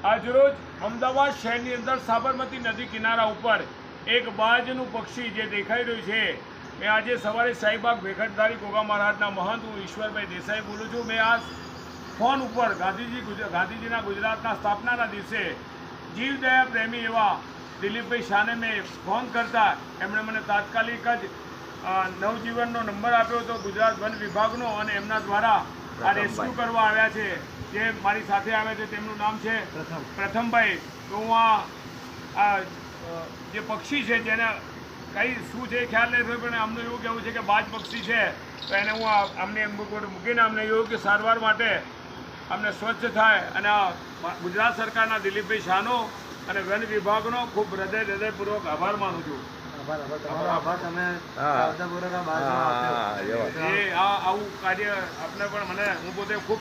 આજરોજ અમદાવાદ શહેરની અંદર સાબરમતી નદી કિનારા ઉપર એક બાજનું પક્ષી જે દેખાઈ રહ્યું છે એ આજે સવારે સાઈબાગ ભેખટધારી ગોગા મહારાજના મહંત હું ઈશ્વરભાઈ દેસાઈ બોલું છું. મેં આ ફોન ઉપર ગાંધીજીના ગુજરાતના સ્થાપનાના દિવસે જીવદયા પ્રેમી એવા દિલીપભાઈ શાહને મેં ફોન કરતા એમણે મને તાત્કાલિક જ નવજીવનનો નંબર આપ્યો હતો ગુજરાત વન વિભાગનો, અને એમના દ્વારા આ રેસ્ક્યુ કરવા આવ્યા છે. જે મારી સાથે આવ્યા છે તેમનું નામ છે પ્રથમભાઈ. તો હું આ જે પક્ષી છે જેને કઈ શું છે ખ્યાલ નહીં થયો, પણ અમને એવું કહેવું છે કે બાજ પક્ષી છે, તો એને હું અમને મૂકીને અમને એવું કે સારવાર માટે અમને સ્વચ્છ થાય. અને આ ગુજરાત સરકારના દિલીપભાઈ શાહનો અને વન વિભાગનો ખૂબ હૃદયપૂર્વક આભાર માનું છું. આવું કાર્ય આપણે પણ હું પોતે ખૂબ